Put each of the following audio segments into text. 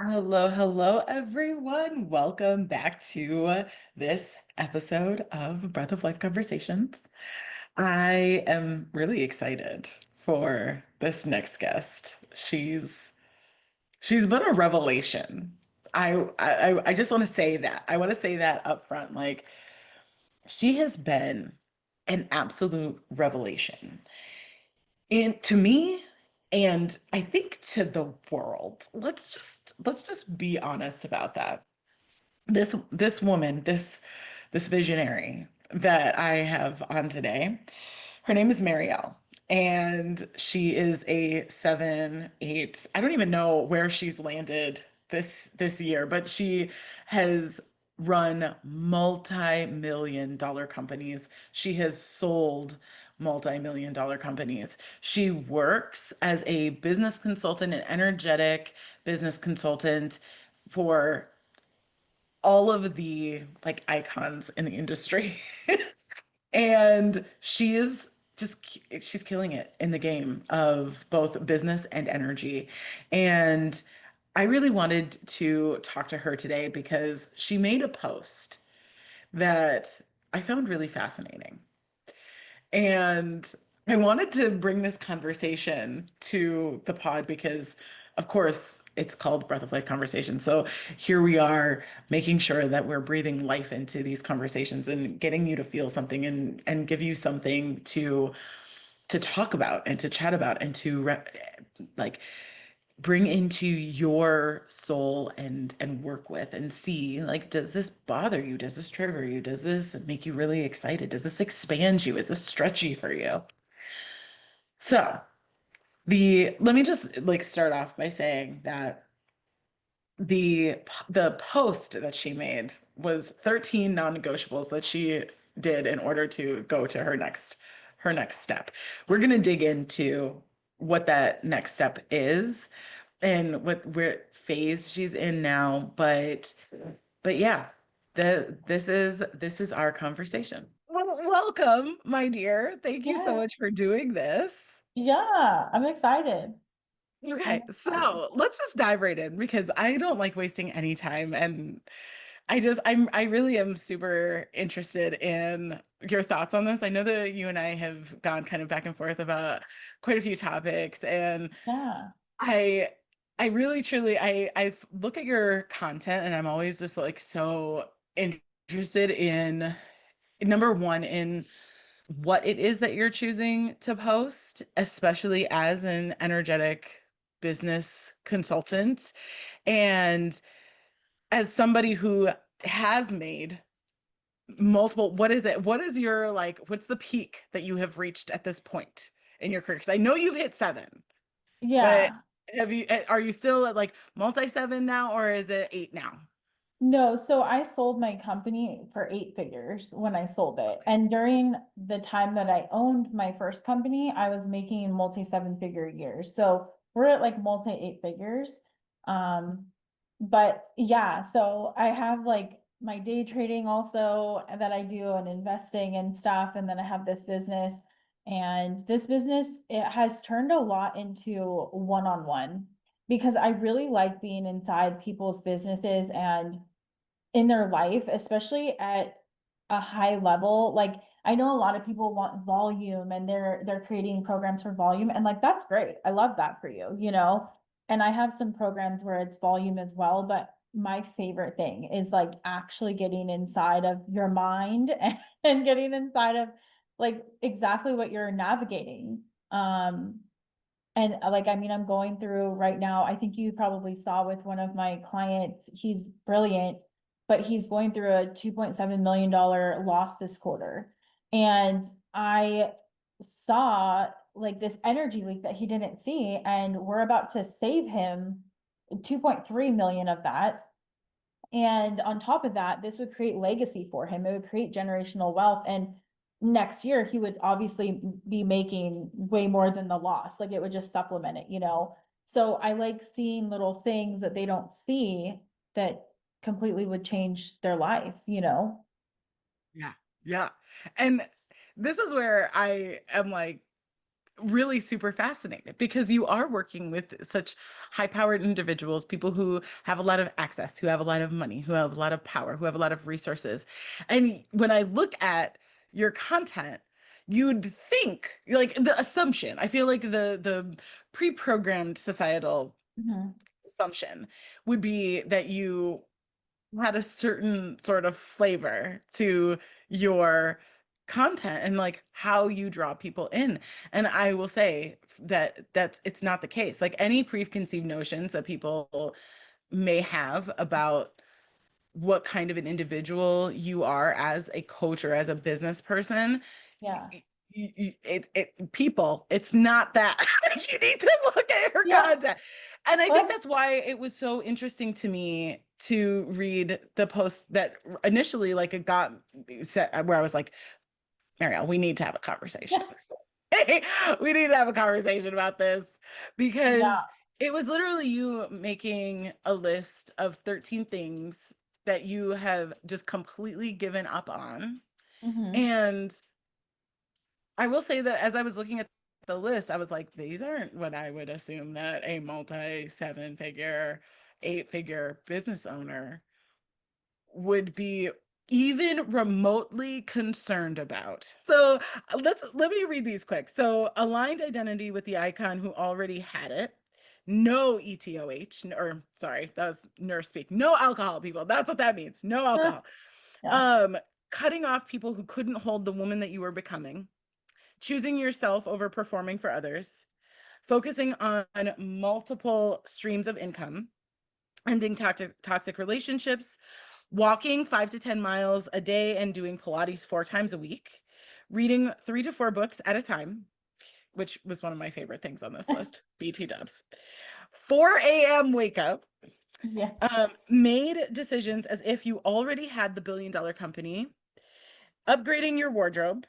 Hello, hello, everyone. Welcome back to this episode of Breath of Life Conversations. I am really excited for this next guest. She's been a revelation. I just want to say that. I want to say that up front. Like she has been an absolute revelation. And to me, and I think to the world. Let's just be honest about that. This woman, this visionary that I have on today, her name is Marielle, and she is a 7, 8. I don't even know where she's landed this year, but she has run multi-million dollar companies. She has sold multi-million dollar companies. She works as a business consultant, an energetic business consultant for all of the like icons in the industry. And she's killing it in the game of both business and energy. And I really wanted to talk to her today because she made a post that I found really fascinating. And I wanted to bring this conversation to the pod because, of course, it's called Breath of Life Conversation. So here we are making sure that we're breathing life into these conversations and getting you to feel something and give you something to talk about and to chat about and like bring into your soul and work with and see like, does this bother you? Does this trigger you? Does this make you really excited? Does this expand you? Is this stretchy for you? So the let me just like start off by saying that the post that she made was 13 non-negotiables that she did in order to go to her next step. We're going to dig into what that next step is and what where phase she's in now, but yeah, this is our conversation. Well, welcome, my dear. Thank you so much Yes. for doing this. Yeah, I'm excited. I'm Okay, excited. so let's just dive right in because I don't like wasting any time, and I really am super interested in your thoughts on this. I know that you and I have gone kind of back and forth about quite a few topics, and Yeah. I I really truly I look at your content and I'm always just like so interested in number one in what it is that you're choosing to post, especially as an energetic business consultant. And as somebody who has made multiple, what is it? What is your like, what's the peak that you have reached at this point in your career? Because I know you've hit 7, but Yeah. are you still at like multi 7 now, or is it 8 now? No, so I sold my company for 8 figures when I sold it. And during the time that I owned my first company, I was making multi 7 figure years. So we're at like multi 8 figures. Um, but yeah, so I have like my day trading also that I do and investing and stuff. And then I have this business. And this business, it has turned a lot into one-on-one because I really like being inside people's businesses and in their life, especially at a high level. Like I know a lot of people want volume and they're creating programs for volume and like that's great. I love that for you, you know. And I have some programs where it's volume as well, but my favorite thing is like actually getting inside of your mind and getting inside of like exactly what you're navigating. And like, I mean, I'm going through right now, I think you probably saw with one of my clients, he's brilliant, but he's going through a $2.7 million loss this quarter. And I saw like this energy leak that he didn't see, and we're about to save him 2.3 million of that. And on top of that, this would create legacy for him. It would create generational wealth. And next year, he would obviously be making way more than the loss. Like it would just supplement it, you know? So I like seeing little things that they don't see that completely would change their life, you know? Yeah. Yeah. And this is where I am like really super fascinated because you are working with such high-powered individuals, people who have a lot of access, who have a lot of money, who have a lot of power, who have a lot of resources. And when I look at your content, you'd think like the assumption, I feel like the pre-programmed societal Mhm. assumption would be that you had a certain sort of flavor to your content and like how you draw people in. And I will say that it's not the case. Like any preconceived notions that people may have about what kind of an individual you are as a coach or as a business person, Yeah. people, it's not that. You need to look at your Yeah. content. And I think Well, that's why it was so interesting to me to read the post that initially like it got set where I was like, Marielle, we need to have a conversation. yeah. We need to have a conversation about this because Yeah. it was literally you making a list of 13 things that you have just completely given up on. Hmm. And I will say that as I was looking at the list, I was like, these aren't what I would assume that a multi seven figure, eight figure business owner would be even remotely concerned about. So let me read these quick. So aligned identity with the icon who already had it. No ETOH, or sorry, that was nurse speak. No alcohol, people. That's what that means. No alcohol. Yeah. Um, Cutting off people who couldn't hold the woman that you were becoming, choosing yourself over performing for others, focusing on multiple streams of income, ending toxic relationships, walking 5 to 10 miles a day and doing Pilates 4 times a week, reading 3 to 4 books at a time, which was one of my favorite things on this list. BT dubs. 4 a.m. wake up, Yeah. made decisions as if you already had the billion-dollar company, upgrading your wardrobe,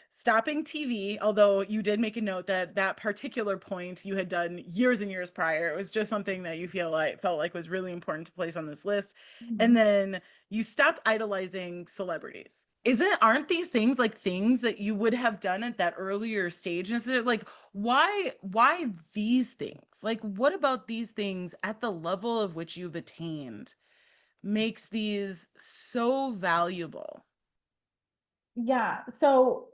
stopping TV, although you did make a note that that particular point you had done years and years prior. It was just something that you felt like was really important to place on this list. And Mhm. then you stopped idolizing celebrities. Aren't these things like things that you would have done at that earlier stage? And so like why these things? Like what about these things at the level of which you've attained makes these so valuable? Yeah. So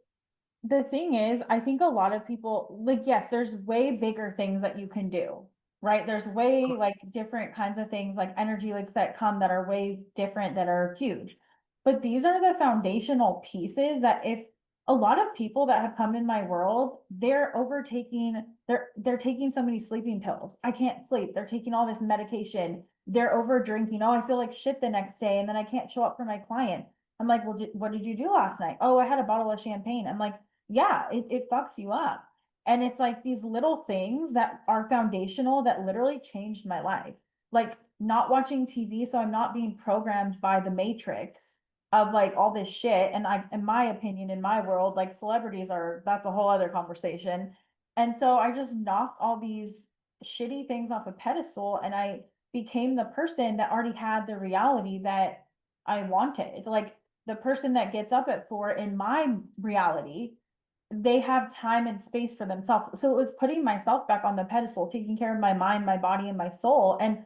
the thing is, I think a lot of people, like, yes, there's way bigger things that you can do, right? There's way like different kinds of things like energy leaks that come that are way different that are huge. But these are the foundational pieces that if a lot of people that have come in my world, they're overtaking, they're taking so many sleeping pills. I can't sleep. They're taking all this medication. They're over drinking. Oh, I feel like shit the next day and then I can't show up for my clients. I'm like, well, what did you do last night? Oh, I had a bottle of champagne. I'm like, yeah, it fucks you up. And it's like these little things that are foundational that literally changed my life. Like not watching TV, so I'm not being programmed by the matrix of like all this shit. And I, in my opinion, in my world, like celebrities are, that's a whole other conversation. And so I just knocked all these shitty things off a pedestal and I became the person that already had the reality that I wanted. Like the person that gets up at 4 in my reality, they have time and space for themselves. So it was putting myself back on the pedestal, taking care of my mind, my body, and my soul. And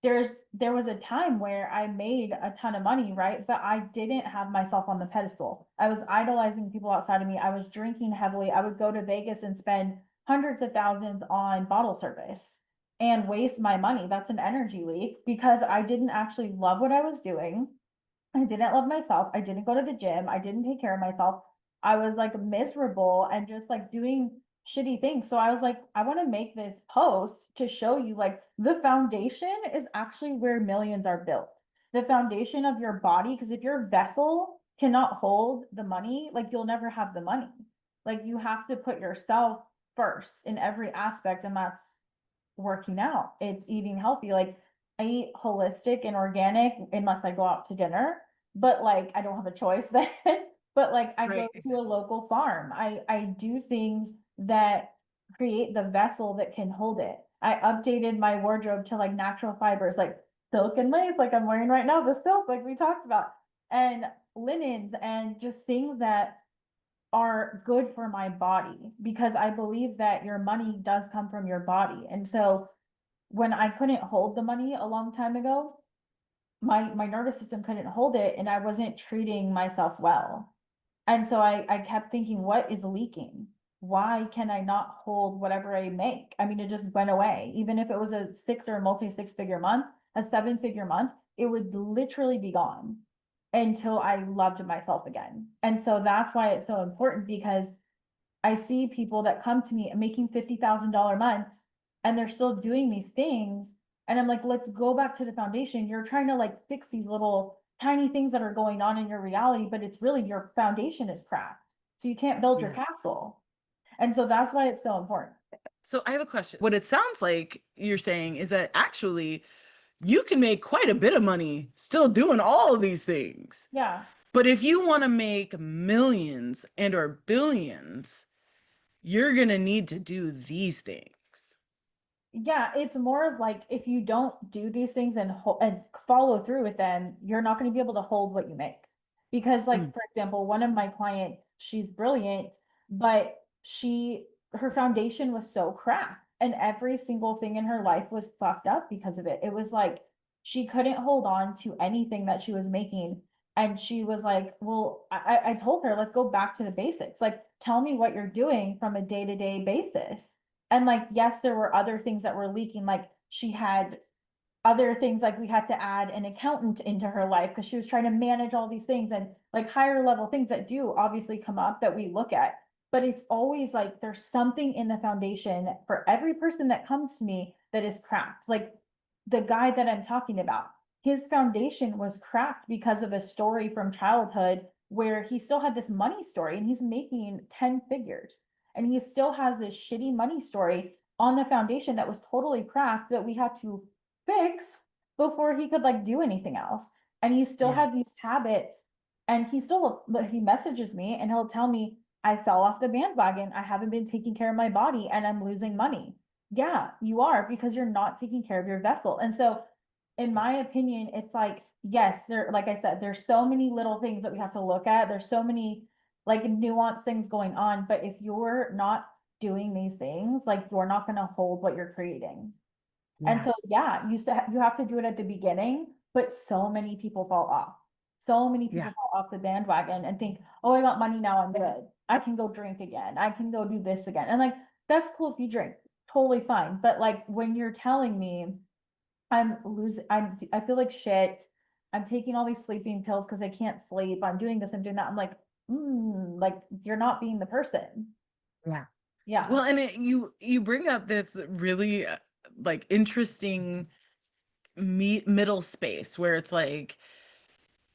there was a time where I made a ton of money, right? But I didn't have myself on the pedestal. I was idolizing people outside of me. I was drinking heavily. I would go to Vegas and spend hundreds of thousands on bottle service and waste my money. That's an energy leak because I didn't actually love what I was doing. I didn't love myself. I didn't go to the gym. I didn't take care of myself. I was like miserable and just like doing shitty things. So I was like, I want to make this post to show you like the foundation is actually where millions are built. The foundation of your body, because if your vessel cannot hold the money, like you'll never have the money. Like you have to put yourself first in every aspect, and that's working out. It's eating healthy. Like I eat holistic and organic unless I go out to dinner, but like I don't have a choice then. But like I go Right. to a local farm. I do things that create the vessel that can hold it. I updated my wardrobe to like natural fibers, like silk and lace, like I'm wearing right now, the silk, like we talked about, and linens and just things that are good for my body because I believe that your money does come from your body. And so when I couldn't hold the money a long time ago, my nervous system couldn't hold it and I wasn't treating myself well. And so I kept thinking, what is leaking? Why can I not hold whatever I make? I mean, it just went away. Even if it was a six or multi six figure month, a seven figure month, it would literally be gone until I loved myself again. And so that's why it's so important because I see people that come to me and making $50,000 months and they're still doing these things. And I'm like, let's go back to the foundation. You're trying to like fix these little tiny things that are going on in your reality, but it's really your foundation is cracked. So you can't build your Yeah. castle. And so that's why it's so important. So I have a question. What it sounds like you're saying is that actually you can make quite a bit of money still doing all of these things. Yeah. But if you want to make millions and or billions, you're going to need to do these things. Yeah, it's more of like if you don't do these things and follow through with them, you're not going to be able to hold what you make. Because like Mm, for example, one of my clients, she's brilliant, but her foundation was so cracked and every single thing in her life was fucked up because of it. It was like she couldn't hold on to anything that she was making. And she was like, well, I told her, let's go back to the basics. Like, tell me what you're doing from a day-to-day basis. And like, yes, there were other things that were leaking. Like she had other things, like we had to add an accountant into her life because she was trying to manage all these things and like higher level things that do obviously come up that we look at. But it's always like there's something in the foundation for every person that comes to me that is cracked. Like the guy that I'm talking about, his foundation was cracked because of a story from childhood where he still had this money story and he's making 10 figures and he still has this shitty money story on the foundation that was totally cracked that we had to fix before he could like do anything else. And he still yeah. had these habits and he messages me and he'll tell me, I fell off the bandwagon. I haven't been taking care of my body and I'm losing money. Yeah, you are because you're not taking care of your vessel. And so in my opinion, it's like, yes, there, like I said, there's so many little things that we have to look at. There's so many like nuanced things going on. But if you're not doing these things, like you're not going to hold what you're creating. And Yeah. so, yeah, you have to do it at the beginning, but so many people fall off. So many Yeah. people fall off the bandwagon and think, oh, I got money now, I'm good. I can go drink again. I can go do this again. And like, that's cool if you drink, totally fine. But like, when you're telling me I feel like shit. I'm taking all these sleeping pills because I can't sleep. I'm doing this, I'm doing that. I'm like, like you're not being the person. Yeah. Yeah. Well, and you bring up this really like interesting middle space where it's like,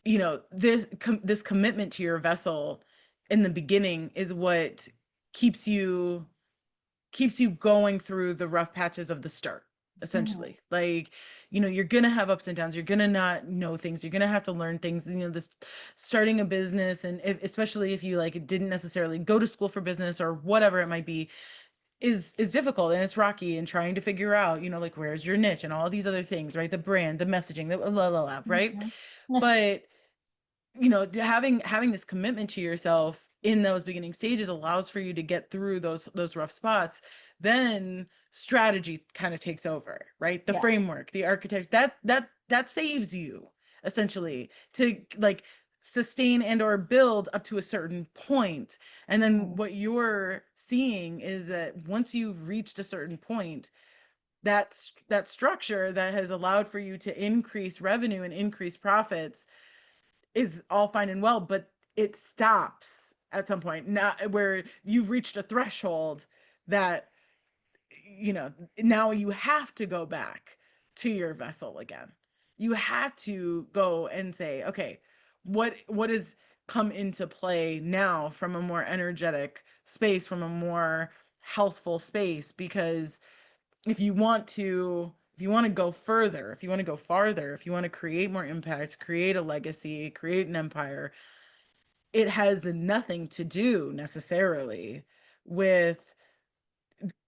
this commitment to your vessel in the beginning is what keeps you keeps you going through the rough patches of the start, Mhm. essentially. Like, you're gonna have ups and downs, you're gonna not know things, you're gonna have to learn things. This starting a business, and especially if you like didn't necessarily go to school for business or whatever it might be, is difficult and it's rocky, and trying to figure out, like where's your niche and all these other things, right? The brand, the messaging, the blah, blah, blah, right? Mhm. But having this commitment to yourself in those beginning stages allows for you to get through those rough spots. Then strategy kind of takes over, right? The Yeah. framework, the architect, that saves you essentially to like sustain and or build up to a certain point. And then Mhm. what you're seeing is that once you've reached a certain point, that structure that has allowed for you to increase revenue and increase profits is all fine and well, but it stops at some point, not where you've reached a threshold that, now you have to go back to your vessel again. You have to go and say, okay, what has come into play now from a more energetic space, from a more healthful space? Because if you want to go further, if you want to go farther, if you want to create more impact, create a legacy, create an empire, it has nothing to do necessarily with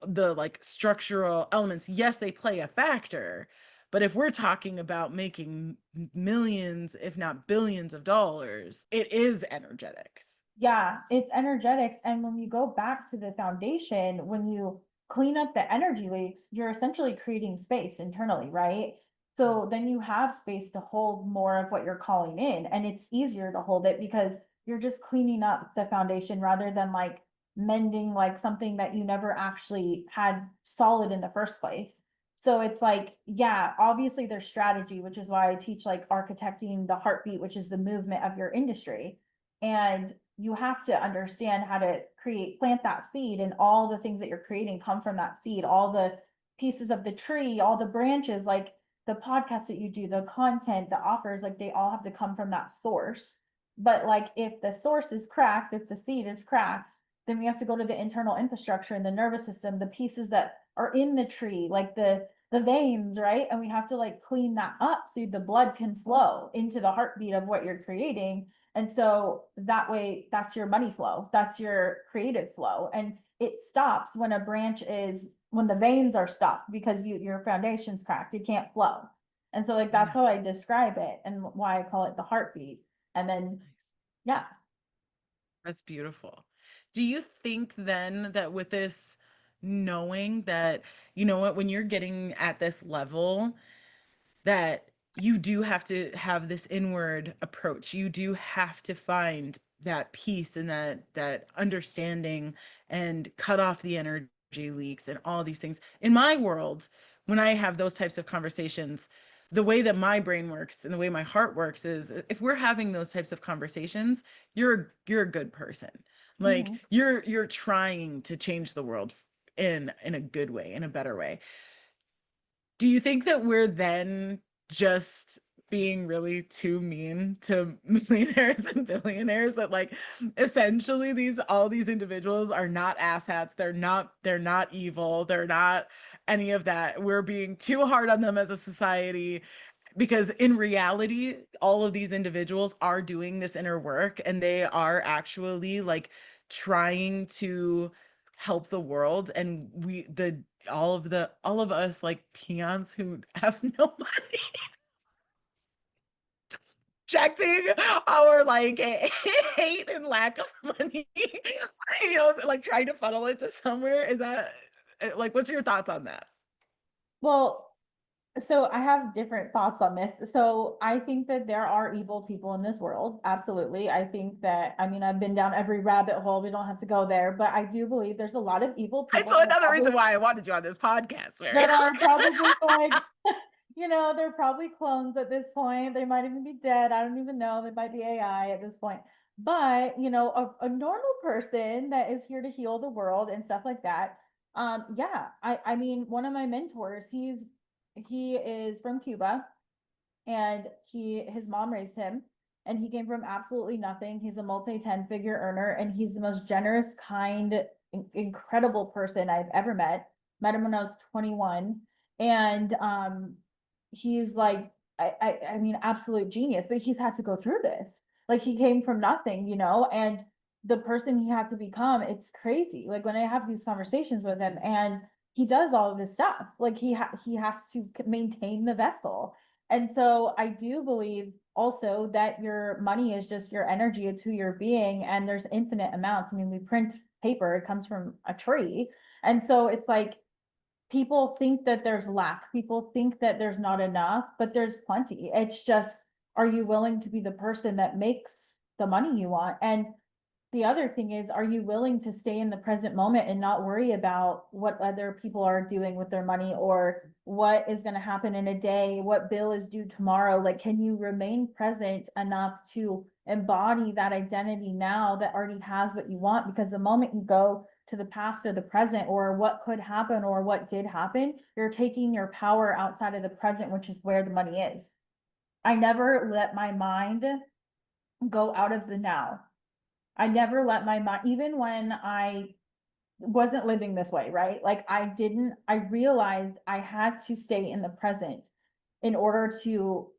the like structural elements. Yes, they play a factor, but if we're talking about making millions, if not billions of dollars, it is energetics. Yeah, it's energetics. And when you go back to the foundation, when you clean up the energy leaks, you're essentially creating space internally, right? So then you have space to hold more of what you're calling in, and it's easier to hold it because you're just cleaning up the foundation rather than like mending like something that you never actually had solid in the first place. So it's like, yeah, obviously there's strategy, which is why I teach like architecting the heartbeat, which is the movement of your industry. And you have to understand how to plant that seed, and all the things that you're creating come from that seed, all the pieces of the tree, all the branches, like the podcast that you do, the content, the offers, like they all have to come from that source. But like if the source is cracked, if the seed is cracked, then we have to go to the internal infrastructure and the nervous system, the pieces that are in the tree, like the veins, right? And we have to like clean that up so the blood can flow into the heartbeat of what you're creating. And so that way, that's your money flow, that's your creative flow. And it stops when when the veins are stopped because your foundation's cracked, it can't flow. And so like that's Yeah. how I describe it and why I call it the heartbeat. And then, Nice. yeah. That's beautiful. Do you think then that with this knowing that, you know what, when you're getting at this level, that you do have to have this inward approach. You do have to find that peace and that understanding and cut off the energy leaks and all these things. In my world, when I have those types of conversations, the way that my brain works and the way my heart works is if we're having those types of conversations, you're a good person. Like Mhm. you're trying to change the world in a good way, in a better way. Do you think that we're then just being really too mean to millionaires and billionaires, that like essentially all these individuals are not asshats, they're not evil, they're not any of that. We're being too hard on them as a society because in reality all of these individuals are doing this inner work and they are actually like trying to help the world, and the all of us like peons who have no money just projecting our like hate and lack of money, you know, like trying to funnel it to somewhere. Is that like, what's your thoughts on that? Well, so I have different thoughts on this. So I think that there are evil people in this world. Absolutely. I think that, I mean, I've been down every rabbit hole. We don't have to go there, but I do believe there's a lot of evil It's people that are another reason probably why I wanted you on this podcast, Mary. that are probably going, they're probably clones at this point. They might even be dead. I don't even know. They might be AI at this point. But, a normal person that is here to heal the world and stuff like that. Yeah, I mean, one of my mentors, he is from Cuba, and his mom raised him, and he came from absolutely nothing. He's a multi 10 figure earner, and he's the most generous, kind, incredible person I've ever met him when I was 21. And he's like, I mean, absolute genius, but he's had to go through this. Like he came from nothing, and the person he had to become, it's crazy. Like when I have these conversations with him, and he does all of this stuff, like he has to maintain the vessel. And so I do believe also that your money is just your energy, it's who you're being, and there's infinite amounts. I mean, we print paper, it comes from a tree. And so it's like people think that there's lack, people think that there's not enough, but there's plenty. It's just, are you willing to be the person that makes the money you want? And the other thing is, are you willing to stay in the present moment and not worry about what other people are doing with their money, or what is going to happen in a day, what bill is due tomorrow? Like, can you remain present enough to embody that identity now that already has what you want? Because the moment you go to the past or the present, or what could happen or what did happen, you're taking your power outside of the present, which is where the money is. I never let my mind go out of the now. I never let my mind, even when I wasn't living this way, right? Like I realized I had to stay in the present in order to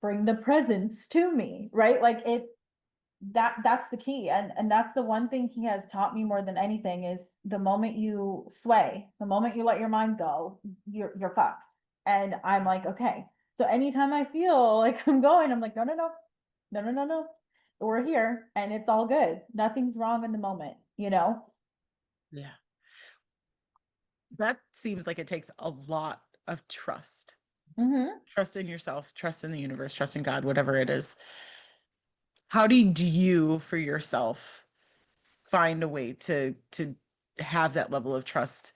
bring the presence to me, right? Like that's the key. And that's the one thing he has taught me more than anything is the moment you sway, the moment you let your mind go, you're fucked. And I'm like, okay. So anytime I feel like I'm going, I'm like, no, no, no, no, no, no, no. we're here and it's all good. Nothing's wrong in the moment, you know? Yeah. That seems like it takes a lot of trust. Hmm. Trust in yourself, trust in the universe, trust in God, whatever it is. How do you for yourself find a way to have that level of trust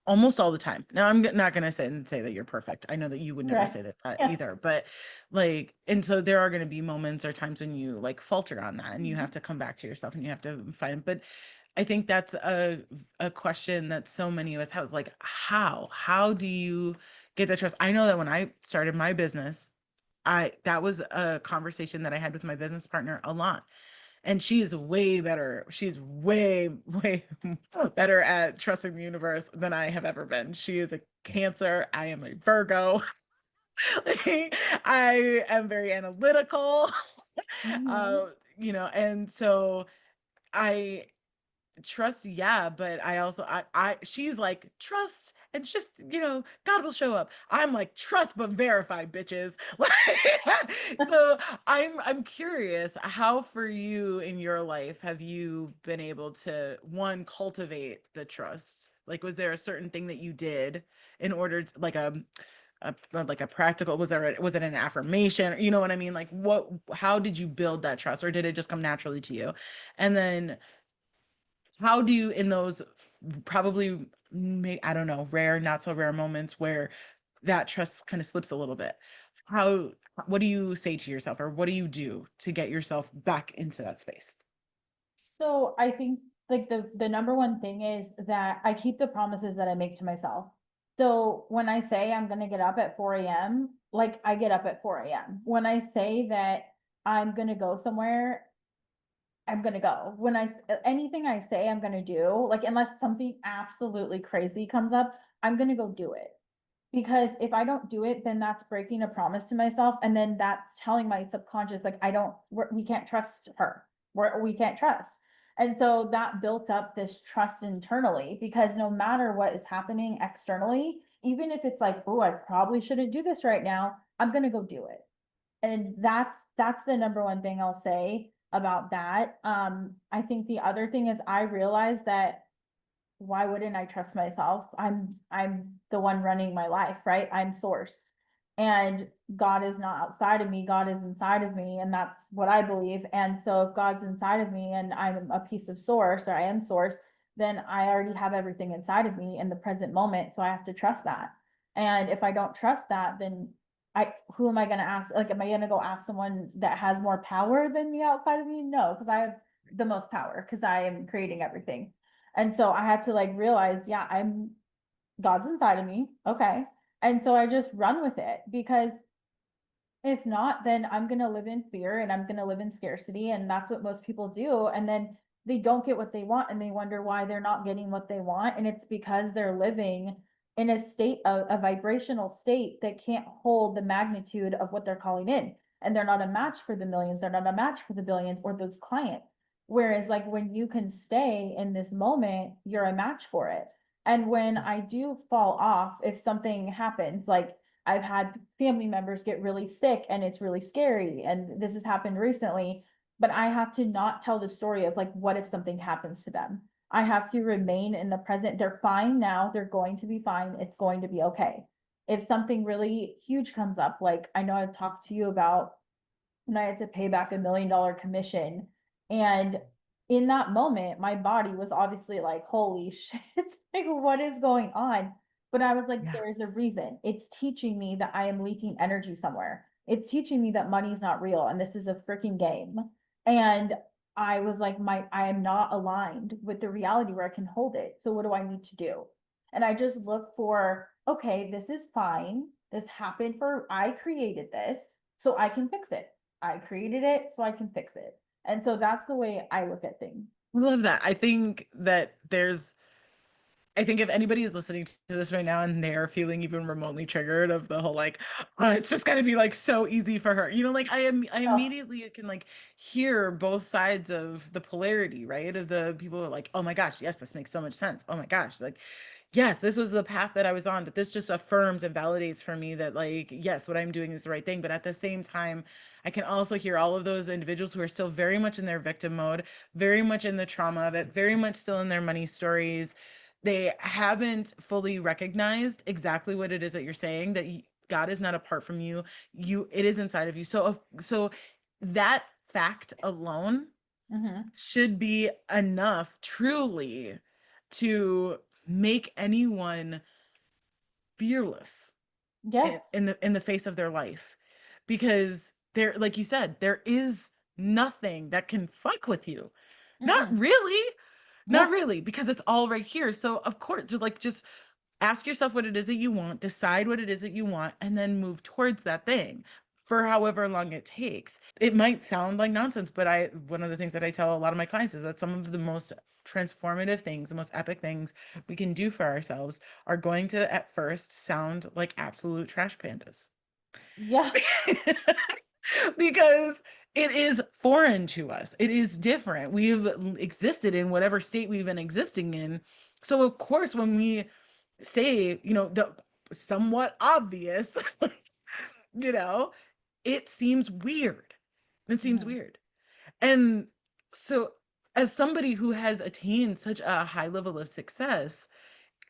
almost all the time? Now, not going to sit and say that you're perfect. I know that you would never Right. say that Yeah. either, but like, and so there are going to be moments or times when you like falter on that and you have Mhm. to come back to yourself and you have to find, but I think that's a question that so many of us have is like, how do you get that trust? I know that when I started my business, that was a conversation that I had with my business partner a lot. And she is way better. She's way better at trusting the universe than I have ever been. She is a Cancer. I am a Virgo. I am very analytical. Mhm. And so I trust, yeah, but I also she's like trust and just God will show up. I'm like trust but verify, bitches. Like, so I'm curious, how for you in your life have you been able to one cultivate the trust? Like, was there a certain thing that you did in order to like like a practical, was it an affirmation? You know what I mean? Like, how did you build that trust, or did it just come naturally to you? And then how do you, in those probably, I don't know, rare, not so rare moments where that trust kind of slips a little bit, how, what do you say to yourself, or what do you do to get yourself back into that space? So I think like the number one thing is that I keep the promises that I make to myself. So when I say I'm gonna get up at 4 a.m., like I get up at 4 a.m. When I say that I'm gonna go somewhere, I'm gonna go. Anything I say I'm gonna do, like unless something absolutely crazy comes up, I'm gonna go do it. Because if I don't do it, then that's breaking a promise to myself. And then that's telling my subconscious, like, we can't trust her. We can't trust. And so that built up this trust internally because no matter what is happening externally, even if it's like, oh, I probably shouldn't do this right now, I'm going to go do it. And that's the number one thing I'll say about that. I think the other thing is I realized that why wouldn't I trust myself? I'm the one running my life, right? I'm source. And God is not outside of me, God is inside of me, and that's what I believe. And so if God's inside of me and I'm a piece of source or I am source, then I already have everything inside of me in the present moment. So I have to trust that. And if I don't trust that, then I who am I going to ask? Like, am I going to go ask someone that has more power than me outside of me? No, because I have the most power because I am creating everything. And so I had to like realize, yeah, God's inside of me. Okay. And so I just run with it because if not, then I'm going to live in fear and I'm going to live in scarcity. And that's what most people do. And then they don't get what they want and they wonder why they're not getting what they want. And it's because they're living in a state of a vibrational state that can't hold the magnitude of what they're calling in. And they're not a match for the millions, they're not a match for the billions or those clients. Whereas, like, when you can stay in this moment, you're a match for it. And when I do fall off, if something happens, like, I've had family members get really sick and it's really scary. And this has happened recently, but I have to not tell the story of like, what if something happens to them? I have to remain in the present. They're fine now. They're going to be fine. It's going to be okay. If something really huge comes up, like I know I've talked to you about when I had to pay back $1 million commission. And in that moment, my body was obviously like, holy shit, like what is going on? But I was like, Yeah. there's a reason. It's teaching me that I am leaking energy somewhere. It's teaching me that money is not real and this is a freaking game. And I was like, I am not aligned with the reality where I can hold it. So what do I need to do? And I just look for, okay, this is fine. This happened I created this, so I can fix it. I created it so I can fix it. And so that's the way I look at things. I love that. I think if anybody is listening to this right now and they're feeling even remotely triggered of the whole like, it's just gonna be like so easy for her, like I Oh, immediately can like hear both sides of the polarity, right? Of the people who are like, oh my gosh, yes, this makes so much sense. Oh my gosh, like yes, this was the path that I was on, but this just affirms and validates for me that, like, yes, what I'm doing is the right thing. But at the same time, I can also hear all of those individuals who are still very much in their victim mode, very much in the trauma of it, very much still in their money stories. They haven't fully recognized exactly what it is that you're saying, that God is not apart from you. It is inside of you. So that fact alone Mm-hmm. should be enough truly to make anyone fearless Yes. in the face of their life, because there, like you said, there is nothing that can fuck with you. Not Mm-mm. really. Not Yeah. really, because it's all right here. So of course, just ask yourself what it is that you want, decide what it is that you want, and then move towards that thing for however long it takes. It might sound like nonsense, but one of the things that I tell a lot of my clients is that some of the most transformative things, the most epic things we can do for ourselves are going to at first sound like absolute trash pandas. Yeah. Because it is foreign to us. It is different. We've existed in whatever state we've been existing in. So of course, when we say, the somewhat obvious, you know, it seems weird. It seems Mm-hmm. weird. And so, as somebody who has attained such a high level of success,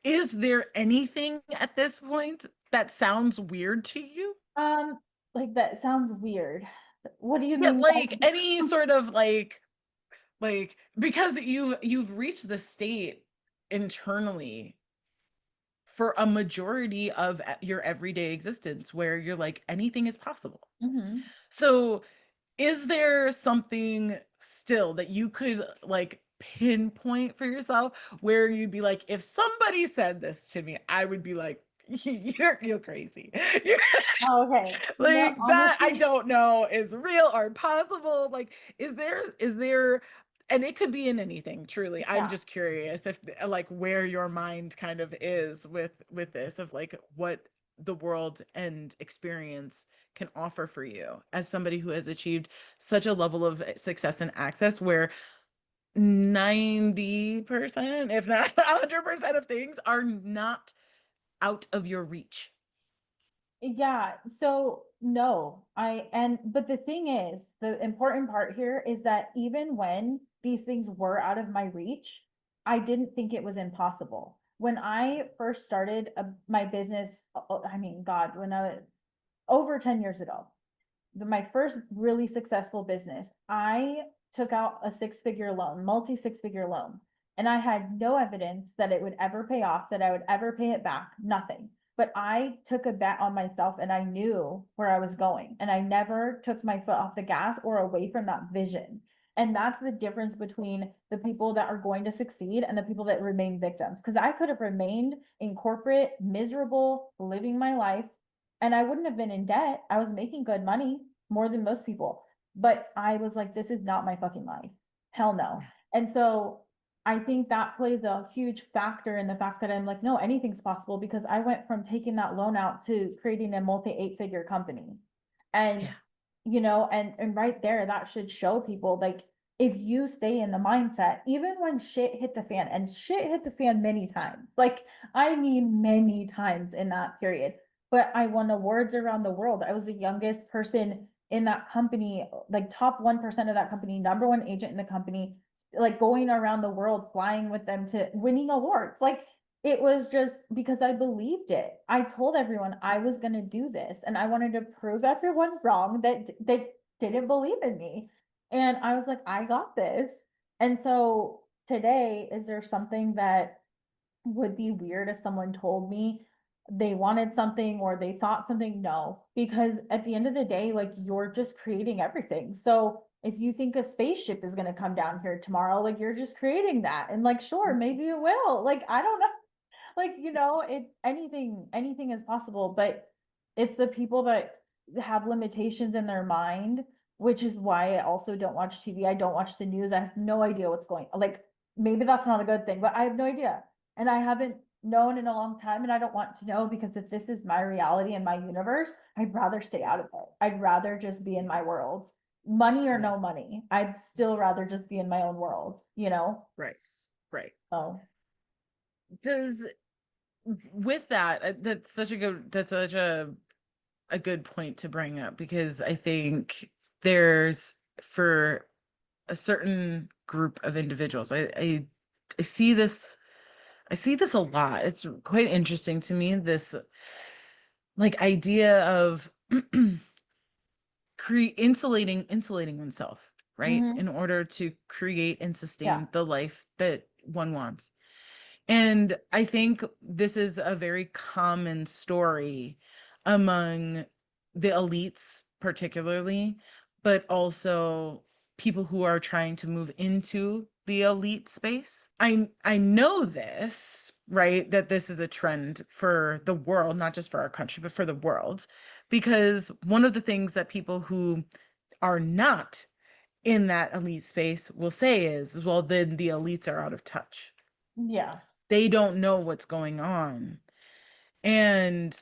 is there anything at this point that sounds weird to you? Um, like that sounds weird. What do you Yeah, mean like by any sort of because you've reached the state internally for a majority of your everyday existence where you're like anything is possible. Mm-hmm. So, is there something still that you could like pinpoint for yourself where you'd be like, if somebody said this to me, I would be like, you're crazy. You're Oh, okay. No, like that I honestly, don't know is real or possible. Like, is there and it could be in anything, truly. I'm yeah. just curious if like where your mind kind of is with this, of like what the world and experience can offer for you as somebody who has achieved such a level of success and access where 90%, if not 100% of things are not out of your reach. Yeah, so no, but the thing is, the important part here is that even when these things were out of my reach, I didn't think it was impossible. When I first started my business, I mean, God, when I over 10 years ago, my first really successful business, I took out a six-figure loan, multi six-figure loan, and I had no evidence that it would ever pay off, that I would ever pay it back, nothing. But I took a bet on myself and I knew where I was going, and I never took my foot off the gas or away from that vision. And that's the difference between the people that are going to succeed and the people that remain victims. Because I could have remained in corporate, miserable, living my life, and I wouldn't have been in debt. I was making good money, more than most people. But I was like, this is not my fucking life. Hell no. And so I think that plays a huge factor in the fact that I'm like, no, anything's possible, because I went from taking that loan out to creating a multi eight-figure company. And, Yeah. and right there, that should show people, like, if you stay in the mindset, even when shit hit the fan, and shit hit the fan many times, like, I mean, many times in that period, but I won awards around the world. I was the youngest person in that company, like top 1% of that company, number one agent in the company, like going around the world, flying with them to winning awards. Like, it was just because I believed it. I told everyone I was going to do this, and I wanted to prove everyone wrong that they didn't believe in me. And I was like, I got this. And so today, is there something that would be weird if someone told me they wanted something or they thought something? No, because at the end of the day, like, you're just creating everything. So if you think a spaceship is going to come down here tomorrow, like, you're just creating that. And like, sure, maybe it will. Like, I don't know. Like, anything is possible, but it's the people that have limitations in their mind, which is why I also don't watch TV. I don't watch the news. I have no idea what's going on. Like, maybe that's not a good thing, but I have no idea. And I haven't known in a long time, and I don't want to know, because if this is my reality and my universe, I'd rather stay out of it. I'd rather just be in my world. Money or Yeah. no money, I'd still rather just be in my own world, you know? Right. Right. So Does with that, that's such a good point to bring up, because I think there's, for a certain group of individuals, I see this, I see this a lot. It's quite interesting to me, this like idea of insulating oneself, right? Hmm. In order to create and Yeah. sustain the life that one wants. And I think this is a very common story among the elites, particularly, but also people who are trying to move into the elite space. I know this, right? That this is a trend for the world, not just for our country, but for the world. Because one of the things that people who are not in that elite space will say is, well, then the elites are out of touch. Yeah. They don't know what's going on. And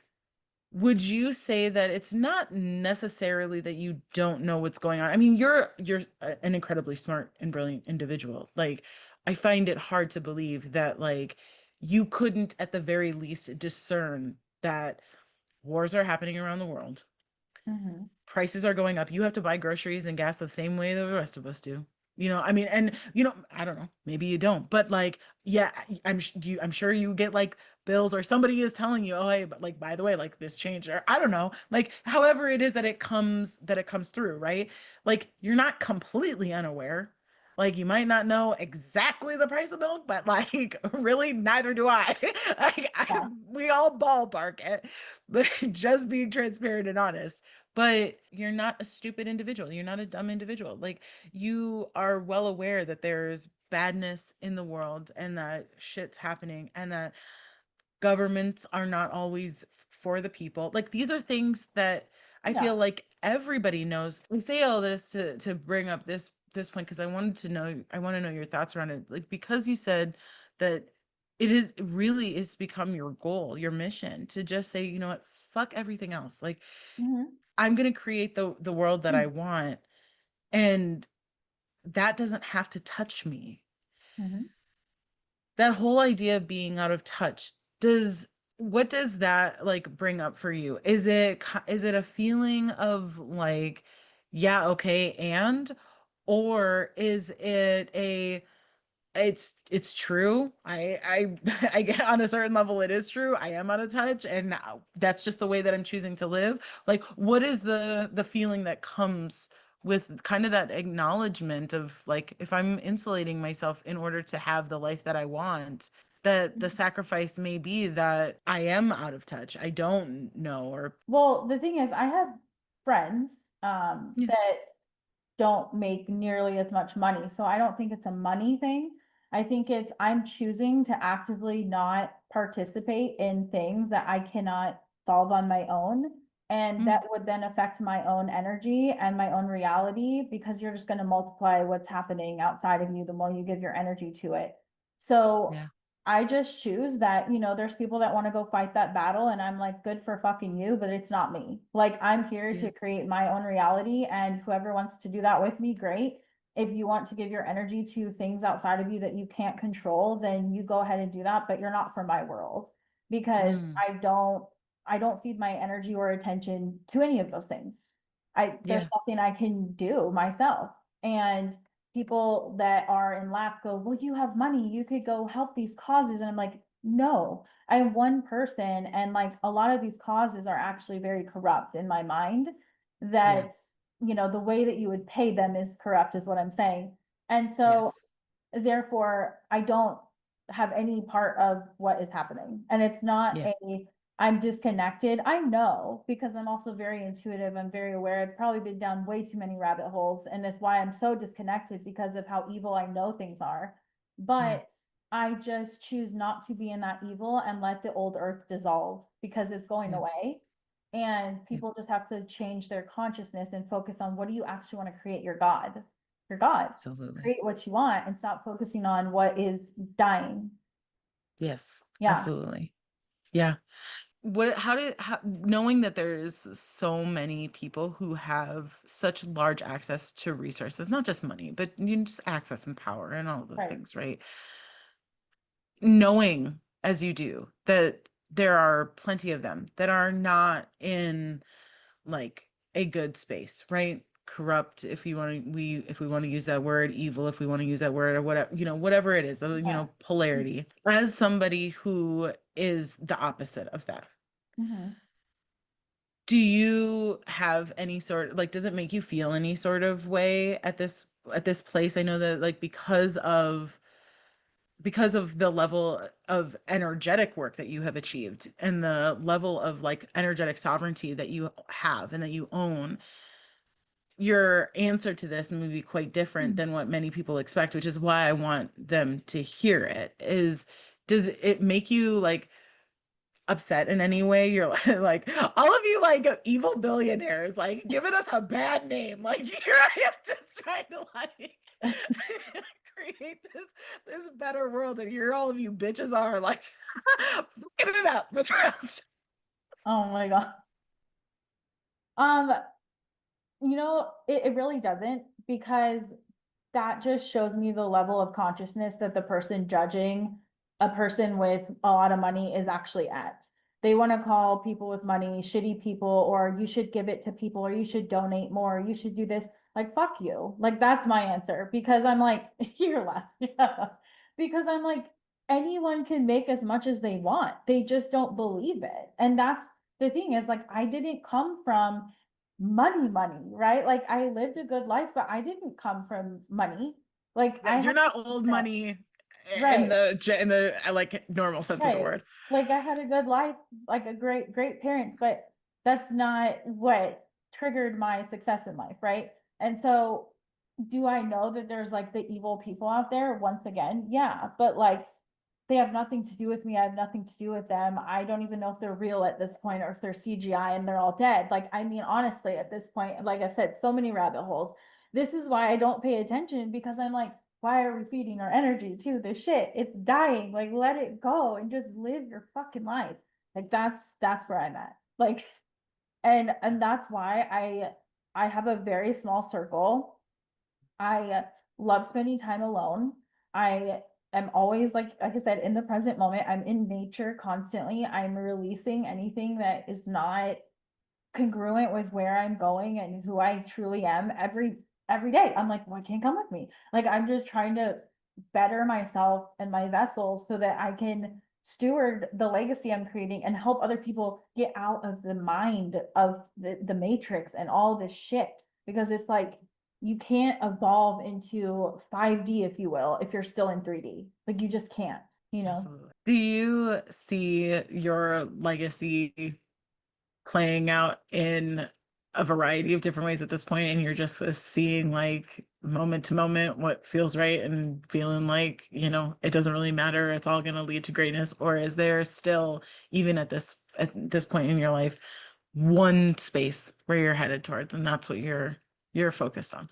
would you say that it's not necessarily that you don't know what's going on? I mean, an incredibly smart and brilliant individual. Like, I find it hard to believe that like you couldn't at the very least discern that wars are happening around the world. Hmm. Prices are going up. You have to buy groceries and gas the same way the rest of us do. I mean, and I don't know, maybe you don't, but like, yeah, I'm sure you get like bills, or somebody is telling you, oh, hey, but like, by the way, like this changed, or I don't know, like, however it is that it comes through, right? Like, you're not completely unaware. Like, you might not know exactly the price of milk, but like, really, neither do I. Yeah. We all ballpark it, but just being transparent and honest. But you're not a stupid individual. You're not a dumb individual. Like, you are well aware that there's badness in the world, and that shit's happening, and that governments are not always for the people. Like, these are things that I Yeah. feel like everybody knows. We say all this to bring up this point, because I want to know your thoughts around it. Like, because you said that it really is become your goal, your mission, to just say, you know what, fuck everything else. Like, Hmm. I'm going to create the world that I want, and that doesn't have to touch me. Hmm. That whole idea of being out of touch, does what does that like bring up for you? Is it a feeling of like, yeah, okay, and, or is it a, it's true. I get, on a certain level it is true. I am out of touch, and now that's just the way that I'm choosing to live. Like, what is the feeling that comes with kind of that acknowledgement of like, if I'm insulating myself in order to have the life that I want, that the sacrifice may be that I am out of touch. I don't know, or Well, the thing is, I have friends yeah, that don't make nearly as much money. So I don't think it's a money thing. I think it's I'm choosing to actively not participate in things that I cannot solve on my own. And that mm, would then affect my own energy and my own reality because you're just going to multiply what's happening outside of you the more you give your energy to it. So yeah, I just choose that, there's people that want to go fight that battle, and I'm like, good for fucking you, but it's not me. Like, I'm here yeah, to create my own reality, and whoever wants to do that with me, great. If you want to give your energy to things outside of you that you can't control, then you go ahead and do that, but you're not for my world because mm, I don't feed my energy or attention to any of those things. There's yeah, nothing I can do myself. And people that are in lack go, well, you have money, you could go help these causes. And I'm like, no, I am one person. And like a lot of these causes are actually very corrupt in my mind yeah, that, the way that you would pay them is corrupt, is what I'm saying. And so yes, therefore I don't have any part of what is happening. And it's not yeah, a, I'm disconnected. I know because I'm also very intuitive. I'm very aware. I've probably been down way too many rabbit holes. And that's why I'm so disconnected because of how evil I know things are. yeah, But I just choose not to be in that evil and let the old earth dissolve because it's going yeah, away. And yeah, people just have to change their consciousness and focus on what do you actually want to create your God? Your God. absolutely. Create what you want and stop focusing on what is dying. Yes, Yeah, absolutely. Yeah. Knowing that there's so many people who have such large access to resources, not just money, but just access and power and all those right. things, right? Knowing as you do that there are plenty of them that are not in like a good space, right? Corrupt, if you want to, if we want to use that word, evil, if we want to use that word, or whatever, whatever it is, the, Yeah. polarity. As somebody who is the opposite of that, Mhm. do you have any sort, like, does it make you feel any sort of way at this place? I know that, like, because of the level of energetic work that you have achieved and the level of like energetic sovereignty that you have and that you own, your answer to this may be quite different than what many people expect, which is why I want them to hear it. Does it make you like upset in any way? You're like all of you like evil billionaires, like giving us a bad name. Like here I am just trying to like create this better world, and here all of you bitches are like fucking it up with the rest. Oh my God. Um, it really doesn't, because that just shows me the level of consciousness that the person judging a person with a lot of money is actually at. They want to call people with money shitty people, or you should give it to people, or you should donate more, or you should do this. Like, fuck you. Like, that's my answer, because I'm like, you're left. Yeah. Because I'm like, anyone can make as much as they want. They just don't believe it. And that's the thing, is like, I didn't come from money, right? Like, I lived a good life, but I didn't come from money. Like, Yeah, I you're had, not old yeah, money in right, the like normal sense of the right. word. Like, I had a good life, like a great parents, but that's not what triggered my success in life, right? And so, do I know that there's like the evil people out there? Once again, yeah, but like, they have nothing to do with me. I have nothing to do with them. I don't even know if they're real at this point, or if they're CGI and they're all dead. Like, I mean, honestly, at this point, like I said, so many rabbit holes. This is why I don't pay attention, because I'm like, why are we feeding our energy to this shit? It's dying. Like, let it go and just live your fucking life. Like, that's where I'm at. Like, and that's why I have a very small circle. I love spending time alone. I am always, like I said, in the present moment. I'm in nature constantly. I'm releasing anything that is not congruent with where I'm going and who I truly am every day. I'm like, what can't come with me? Like, I'm just trying to better myself and my vessel so that I can steward the legacy I'm creating and help other people get out of the mind of the matrix and all this shit. Because it's like, you can't evolve into 5D, if you will, if you're still in 3D. Like, you just can't, you know? Absolutely. Do you see your legacy playing out in a variety of different ways at this point, and you're just seeing like moment to moment what feels right and feeling like, it doesn't really matter, it's all going to lead to greatness? Or is there still, even at this point in your life, one space where you're headed towards, and that's what you're focused on?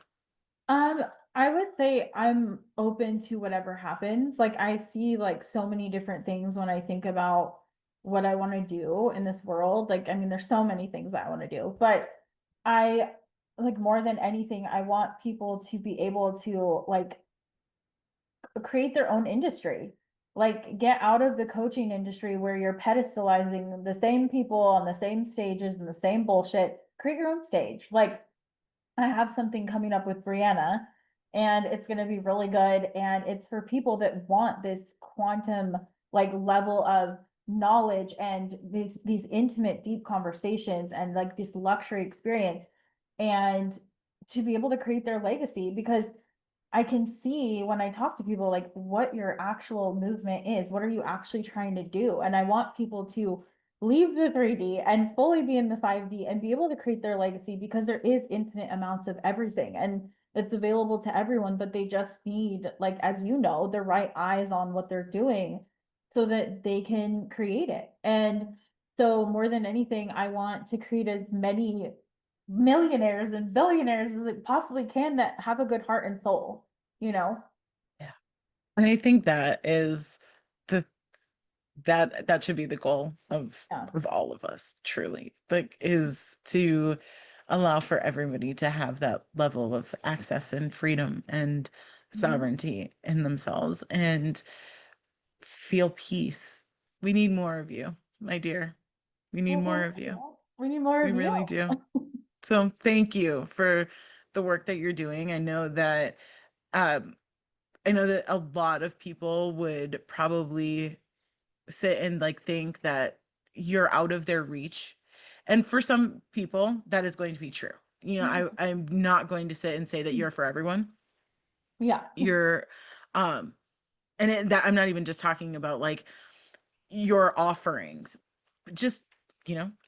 Um, I would say I'm open to whatever happens. Like, I see like so many different things when I think about what I want to do in this world. Like, I mean, there's so many things that I want to do, but I, like, more than anything, I want people to be able to like create their own industry. Like, get out of the coaching industry where you're pedestalizing the same people on the same stages and the same bullshit. Create your own stage. Like, I have something coming up with Brianna, and it's going to be really good. And it's for people that want this quantum like level of knowledge and these intimate, deep conversations and like this luxury experience, and to be able to create their legacy. Because I can see when I talk to people like what your actual movement is. What are you actually trying to do? And I want people to leave the 3D and fully be in the 5D and be able to create their legacy, because there is infinite amounts of everything and it's available to everyone, but they just need, like, as you know, the right eyes on what they're doing so that they can create it. And so, more than anything, I want to create as many millionaires and billionaires as it possibly can that have a good heart and soul, you know? Yeah. And I think that is the that should be the goal Yeah. of all of us, truly, like, is to allow for everybody to have that level of access and freedom and Mhm. sovereignty in themselves and feel peace. We need more of you. my dear. We need Well, more thank of you. you. We need more We of you. really do. So thank you for the work that you're doing. Um, I know that a lot of people would probably sit and like think that you're out of their reach. And for some people, that is going to be true. I'm not going to sit and say that you're for everyone. Yeah. You're, um, that I'm not even just talking about like your offerings, just,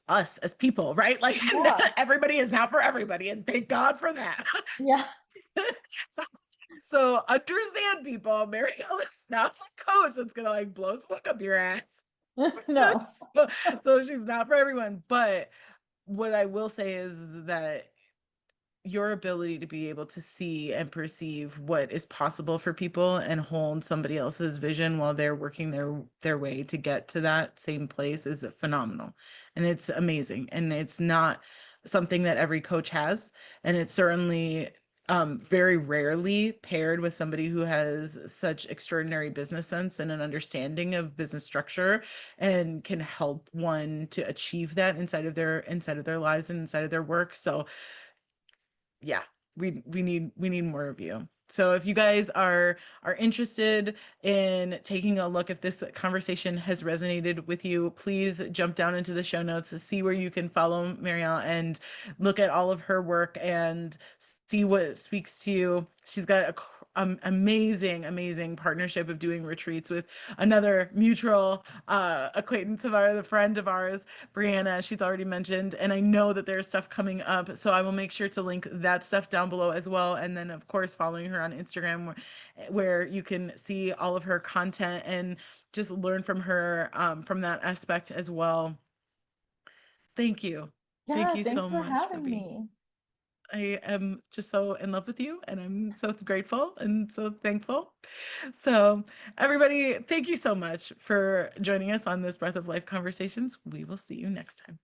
us as people, right? Like Yeah. everybody is not for everybody. And thank God for that. Yeah. So understand, people, Marielle is not the coach that's gonna like blow smoke up your ass. No. so, so she's not for everyone. But what I will say is that your ability to be able to see and perceive what is possible for people and hold somebody else's vision while they're working their way to get to that same place is phenomenal, and it's amazing, and it's not something that every coach has, and it's certainly very rarely paired with somebody who has such extraordinary business sense and an understanding of business structure and can help one to achieve that inside of their lives and inside of their work. So yeah, we need more of you. So if you guys are interested in taking a look, if this conversation has resonated with you, please jump down into the show notes to see where you can follow Marielle and look at all of her work and see what speaks to you. She's got amazing partnership of doing retreats with another mutual acquaintance of ours, a friend of ours, Brianna. She's already mentioned, and I know that there's stuff coming up, so I will make sure to link that stuff down below as well. And then, of course, following her on Instagram, where you can see all of her content and just learn from her from that aspect as well. Thank you. Thank Yeah. you Thanks so for much for having being. me. I am just so in love with you, and I'm so grateful and so thankful. So, everybody, thank you so much for joining us on this Breath of Life Conversations. We will see you next time.